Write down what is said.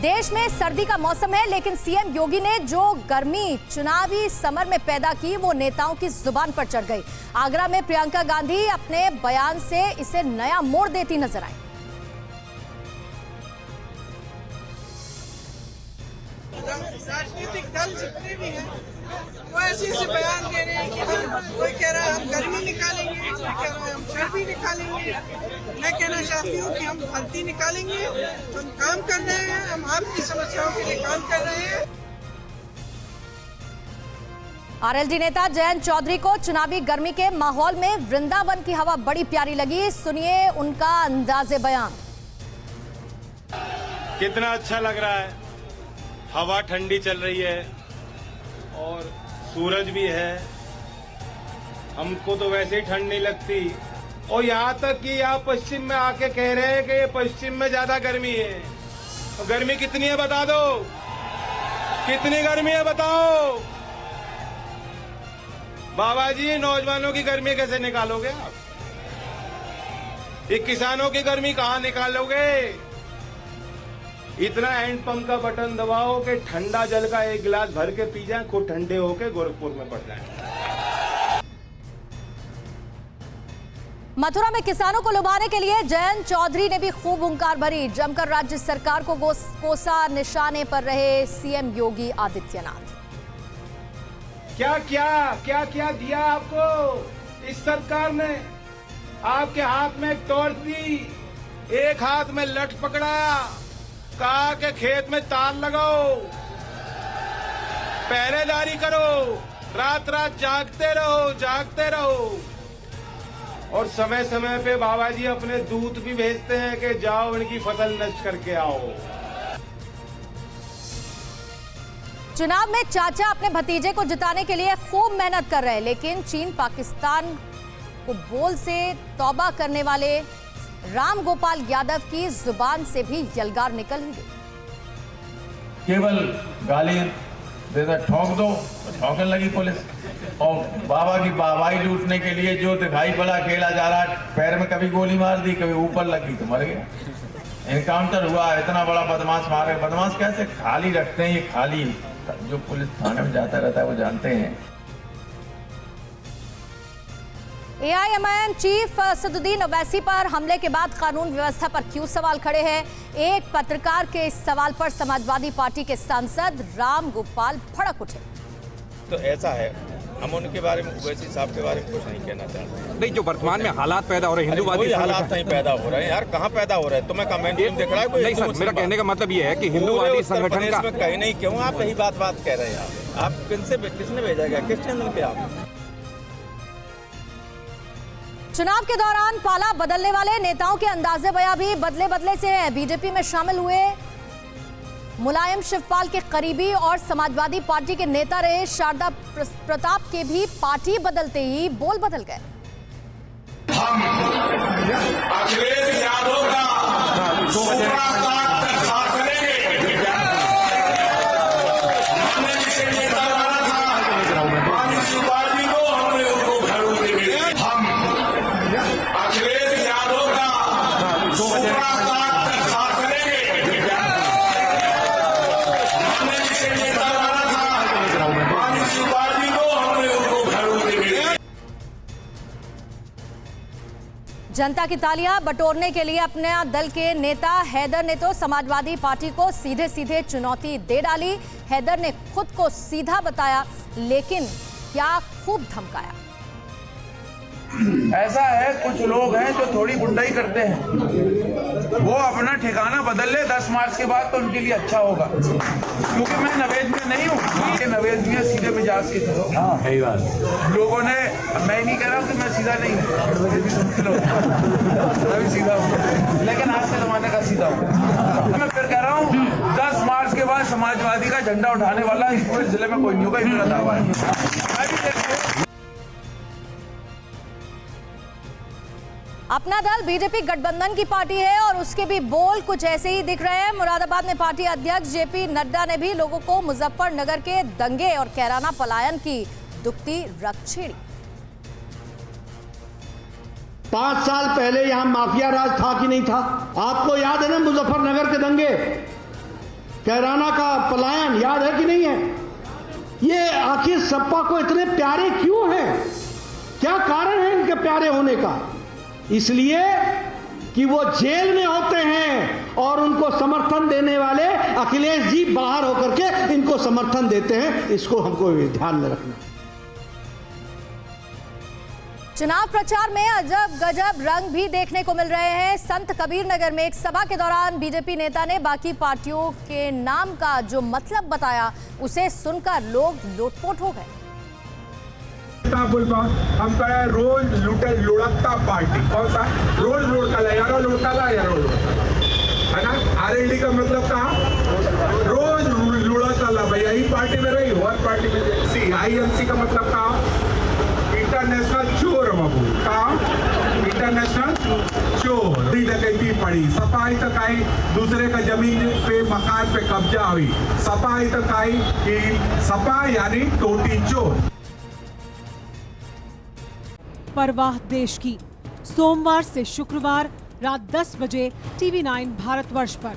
देश में सर्दी का मौसम है, लेकिन सीएम योगी ने जो गर्मी चुनावी समर में पैदा की वो नेताओं की जुबान पर चढ़ गई। आगरा में प्रियंका गांधी अपने बयान से इसे नया मोड़ देती नजर आई। राजनीतिक दल जितने भी हैं वो ऐसे बयान दे रहे हैं कि कोई कह रहा है हम गर्मी निकालेंगे, कोई कह रहा है हम सर्दी निकालेंगे। मैं कहना चाहती हूँ कि हम भर्ती निकालेंगे, हम काम कर रहे हैं, हम आपकी समस्याओं के लिए काम कर रहे हैं। आरएलडी नेता जयंत चौधरी को चुनावी गर्मी के माहौल में वृंदावन की हवा बड़ी प्यारी लगी। सुनिए उनका अंदाजे बयान। कितना अच्छा लग रहा है, हवा ठंडी चल रही है और सूरज भी है। हमको तो वैसे ही ठंड नहीं लगती और यहाँ तक कि यहाँ पश्चिम में आके कह रहे हैं कि ये पश्चिम में ज्यादा गर्मी है। तो गर्मी कितनी है बता दो, कितनी गर्मी है बताओ। बाबा जी नौजवानों की गर्मी कैसे निकालोगे आप? ये किसानों की गर्मी कहाँ निकालोगे? इतना हैंड पंप का बटन दबाओ कि ठंडा जल का एक गिलास भर के पी जाए, खुद ठंडे होके गोरखपुर में पड़ जाए। मथुरा में किसानों को लुभाने के लिए जयंत चौधरी ने भी खूब हुंकार भरी। जमकर राज्य सरकार को कोसा निशाने पर रहे सीएम योगी आदित्यनाथ। क्या क्या दिया आपको इस सरकार ने? आपके हाथ में एक टॉर्च दी, एक हाथ में लठ पकड़ाया, कहा कि खेत में तार लगाओ, पहरेदारी करो, रात रात जागते रहो। और समय समय पे बाबा जी अपने दूत भी भेजते हैं कि जाओ इनकी फसल नष्ट करके आओ। चुनाव में चाचा अपने भतीजे को जिताने के लिए खूब मेहनत कर रहे हैं, लेकिन चीन पाकिस्तान को बोल से तौबा करने वाले राम गोपाल यादव की जुबान से भी यलगार निकल ही गई। केवल गाली देता ठोक दो, ठोकने लगी पुलिस। और बाबा की वाहवाही लूटने के लिए जो दिखाई पड़ा खेला जा रहा, पैर में कभी गोली मार दी, कभी ऊपर लगी तो मर गया। एनकाउंटर हुआ, इतना बड़ा बदमाश मारे। बदमाश कैसे खाली रखते हैं? ये खाली जो पुलिस थाने में जाता रहता है वो जानते हैं। एआईएमआईएम चीफ असदुद्दीन ओवैसी पर हमले के बाद कानून व्यवस्था पर क्यों सवाल खड़े हैं? एक पत्रकार के इस सवाल पर समाजवादी पार्टी के सांसद राम गोपाल भड़क उठे। तो ऐसा है, हम उनके बारे में ओवैसी साहब के बारे में कुछ नहीं कहना चाहते। नहीं, जो वर्तमान में हालात पैदा हो रहे हैं, हिंदूवादी हालात नहीं पैदा हो रहे हैं यार। कहाँ पैदा हो रहे हैं? तुम्हें कमेंट दिख रहा है कोई? नहीं सर, मेरा कहने का मतलब ये है कि हिंदूवादी संगठन का कहीं नहीं। क्यों आप यही बात कह रहे हैं? आप किसने भेजा गया? किस चैनल पे आप? चुनाव के दौरान पाला बदलने वाले नेताओं के अंदाजे बयां भी बदले से हैं। बीजेपी में शामिल हुए मुलायम शिवपाल के करीबी और समाजवादी पार्टी के नेता रहे शारदा प्रताप के भी पार्टी बदलते ही बोल बदल गए। हम अखिलेश यादव का साथ करेंगे। हमने जिसे नेता बनाना था, माननीय शिवपाल जी को, हमने उनको घरों से मिले। हम अखिलेश यादव का साथ करेंगे। हमने जिसे नेता बनाना था, माननीय शिवपाल जी को, हमने उनको घरों से मिले। जनता की तालियां बटोरने के लिए अपने दल के नेता हैदर ने तो समाजवादी पार्टी को सीधे चुनौती दे डाली। हैदर ने खुद को सीधा बताया, लेकिन क्या खूब धमकाया। ऐसा है, कुछ लोग हैं जो थोड़ी गुंडाई करते हैं, वो अपना ठिकाना बदल ले 10 मार्च के बाद तो उनके लिए अच्छा होगा। क्योंकि मैं नवेद में नहीं हूँ, ये नवेद में सीधे मिजाज की तरह। हाँ, सही बात। लोगों ने, मैं नहीं कह रहा हूँ कि मैं सीधा नहीं हूँ, मैं भी सीधा हूँ, लेकिन आज के जमाने का सीधा हूँ। मैं फिर कह रहा हूँ 10 मार्च के बाद समाजवादी का झंडा उठाने वाला इस पूरे जिले में कोई नहीं होगा, मेरा दावा है। मैं भी देखता हूँ। अपना दल बीजेपी गठबंधन की पार्टी है और उसके भी बोल कुछ ऐसे ही दिख रहे हैं। मुरादाबाद में पार्टी अध्यक्ष जेपी नड्डा ने भी लोगों को मुजफ्फरनगर के दंगे और कैराना पलायन की दुखती रग छेड़ी। 5 साल पहले यहाँ माफिया राज था कि नहीं था? आपको याद है ना मुजफ्फरनगर के दंगे? कैराना का पलायन याद है कि नहीं है? ये आखिर सपा को इतने प्यारे क्यों हैं? क्या कारण है इनके प्यारे होने का? इसलिए कि वो जेल में होते हैं और उनको समर्थन देने वाले अखिलेश जी बाहर होकर के इनको समर्थन देते हैं। इसको हमको ध्यान में रखना। चुनाव प्रचार में अजब गजब रंग भी देखने को मिल रहे हैं। संत कबीर नगर में एक सभा के दौरान बीजेपी नेता ने बाकी पार्टियों के नाम का जो मतलब बताया, उसे सुनकर लोग लोटपोट हो गए। हम कह रोज लुढ़कता पार्टी, कौन सा रोज लुढ़का यारो लुढ़का है ना। आरएलडी का मतलब कहा रोज लुढ़का भैया, यही पार्टी में रही और पार्टी में सी। आईएमसी का मतलब कहा इंटरनेशनल चोर बाबू, कहा इंटरनेशनल चोर। डकैती पड़ी, सफाई तक आई, दूसरे का जमीन पे मकान पे कब्जा हुई, सफाई तक आई कि सपा यानी टोटी चोर। परवाह देश की, सोमवार से शुक्रवार रात 10 बजे TV9 भारतवर्ष पर।